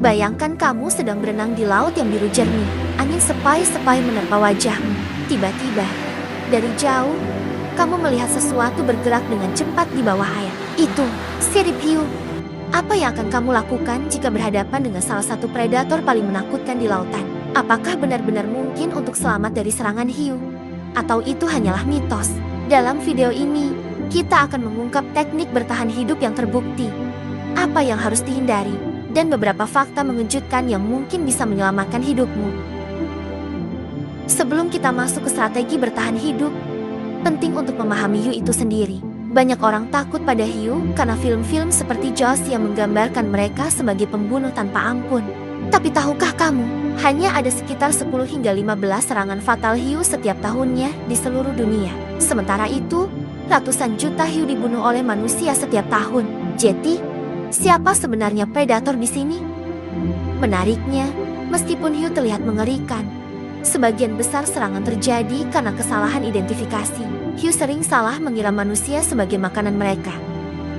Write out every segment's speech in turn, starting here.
Bayangkan kamu sedang berenang di laut yang biru jernih. Angin sepai-sepai menerpa wajahmu. Tiba-tiba, dari jauh, kamu melihat sesuatu bergerak dengan cepat di bawah air. Itu sirip hiu. Apa yang akan kamu lakukan jika berhadapan dengan salah satu predator paling menakutkan di lautan? Apakah benar-benar mungkin untuk selamat dari serangan hiu? Atau itu hanyalah mitos? Dalam video ini, kita akan mengungkap teknik bertahan hidup yang terbukti. Apa yang harus dihindari? Dan beberapa fakta mengejutkan yang mungkin bisa menyelamatkan hidupmu. Sebelum kita masuk ke strategi bertahan hidup, penting untuk memahami hiu itu sendiri. Banyak orang takut pada hiu karena film-film seperti Jaws yang menggambarkan mereka sebagai pembunuh tanpa ampun. Tapi tahukah kamu, hanya ada sekitar 10 hingga 15 serangan fatal hiu setiap tahunnya di seluruh dunia. Sementara itu, ratusan juta hiu dibunuh oleh manusia setiap tahun. Jadi, siapa sebenarnya predator di sini? Menariknya, meskipun hiu terlihat mengerikan, sebagian besar serangan terjadi karena kesalahan identifikasi. Hiu sering salah mengira manusia sebagai makanan mereka,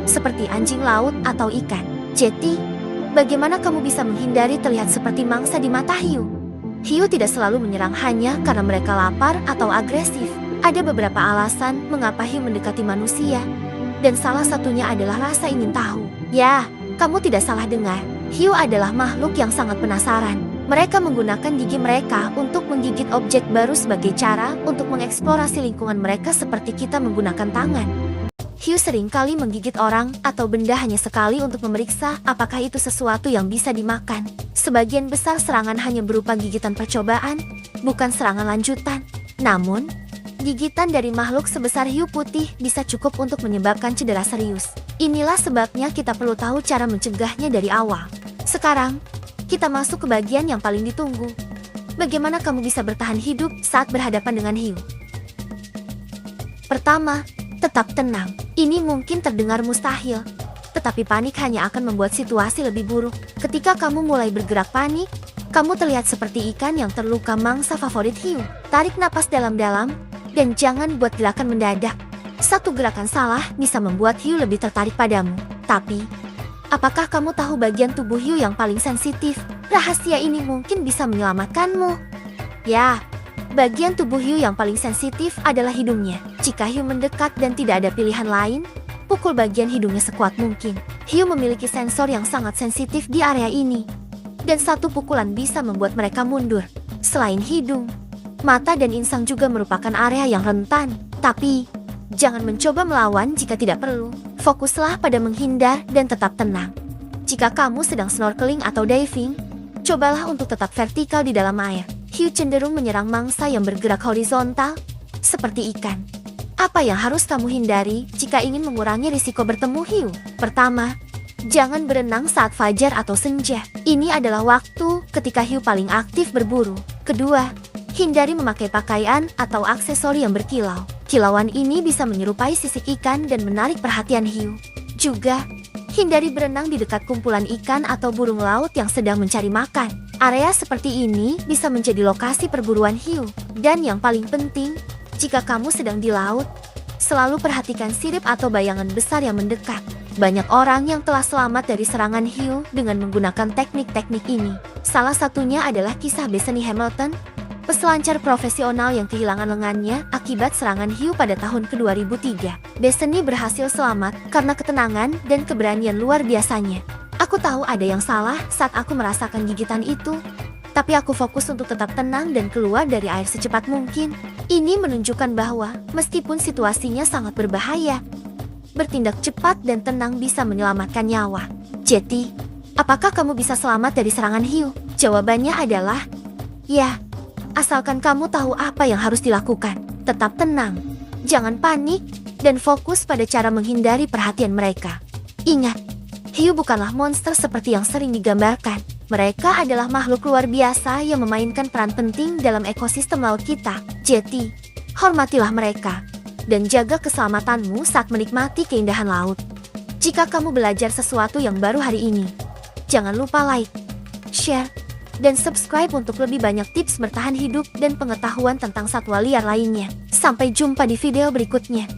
seperti anjing laut atau ikan. Jadi, bagaimana kamu bisa menghindari terlihat seperti mangsa di mata hiu? Hiu tidak selalu menyerang hanya karena mereka lapar atau agresif. Ada beberapa alasan mengapa hiu mendekati manusia, dan salah satunya adalah rasa ingin tahu. Ya, kamu tidak salah dengar. Hiu adalah makhluk yang sangat penasaran. Mereka menggunakan gigi mereka untuk menggigit objek baru sebagai cara untuk mengeksplorasi lingkungan mereka seperti kita menggunakan tangan. Hiu seringkali menggigit orang atau benda hanya sekali untuk memeriksa apakah itu sesuatu yang bisa dimakan. Sebagian besar serangan hanya berupa gigitan percobaan, bukan serangan lanjutan. Namun, gigitan dari makhluk sebesar hiu putih bisa cukup untuk menyebabkan cedera serius. Inilah sebabnya kita perlu tahu cara mencegahnya dari awal. Sekarang, kita masuk ke bagian yang paling ditunggu. Bagaimana kamu bisa bertahan hidup saat berhadapan dengan hiu? Pertama, tetap tenang. Ini mungkin terdengar mustahil, tetapi panik hanya akan membuat situasi lebih buruk. Ketika kamu mulai bergerak panik, kamu terlihat seperti ikan yang terluka mangsa favorit hiu. Tarik napas dalam-dalam, dan jangan buat gerakan mendadak. Satu gerakan salah bisa membuat hiu lebih tertarik padamu. Tapi, apakah kamu tahu bagian tubuh hiu yang paling sensitif? Rahasia ini mungkin bisa menyelamatkanmu. Ya, bagian tubuh hiu yang paling sensitif adalah hidungnya. Jika hiu mendekat dan tidak ada pilihan lain, pukul bagian hidungnya sekuat mungkin. Hiu memiliki sensor yang sangat sensitif di area ini, dan satu pukulan bisa membuat mereka mundur. Selain hidung, mata dan insang juga merupakan area yang rentan. Tapi, jangan mencoba melawan jika tidak perlu. Fokuslah pada menghindar dan tetap tenang. Jika kamu sedang snorkeling atau diving, cobalah untuk tetap vertikal di dalam air. Hiu cenderung menyerang mangsa yang bergerak horizontal, seperti ikan. Apa yang harus kamu hindari jika ingin mengurangi risiko bertemu hiu? Pertama, jangan berenang saat fajar atau senja. Ini adalah waktu ketika hiu paling aktif berburu. Kedua, hindari memakai pakaian atau aksesori yang berkilau. Kilauan ini bisa menyerupai sisik ikan dan menarik perhatian hiu. Juga, hindari berenang di dekat kumpulan ikan atau burung laut yang sedang mencari makan. Area seperti ini bisa menjadi lokasi perburuan hiu. Dan yang paling penting, jika kamu sedang di laut, selalu perhatikan sirip atau bayangan besar yang mendekat. Banyak orang yang telah selamat dari serangan hiu dengan menggunakan teknik-teknik ini. Salah satunya adalah kisah Bethany Hamilton, peselancar profesional yang kehilangan lengannya akibat serangan hiu pada tahun ke-2003. Bethany berhasil selamat karena ketenangan dan keberanian luar biasanya. Aku tahu ada yang salah saat aku merasakan gigitan itu, tapi aku fokus untuk tetap tenang dan keluar dari air secepat mungkin. Ini menunjukkan bahwa, meskipun situasinya sangat berbahaya, bertindak cepat dan tenang bisa menyelamatkan nyawa. Jadi, apakah kamu bisa selamat dari serangan hiu? Jawabannya adalah, ya. Asalkan kamu tahu apa yang harus dilakukan. Tetap tenang, jangan panik, dan fokus pada cara menghindari perhatian mereka. Ingat, hiu bukanlah monster seperti yang sering digambarkan. Mereka adalah makhluk luar biasa yang memainkan peran penting dalam ekosistem laut kita. Jadi, hormatilah mereka, dan jaga keselamatanmu saat menikmati keindahan laut. Jika kamu belajar sesuatu yang baru hari ini, jangan lupa like, share, dan subscribe untuk lebih banyak tips bertahan hidup dan pengetahuan tentang satwa liar lainnya. Sampai jumpa di video berikutnya.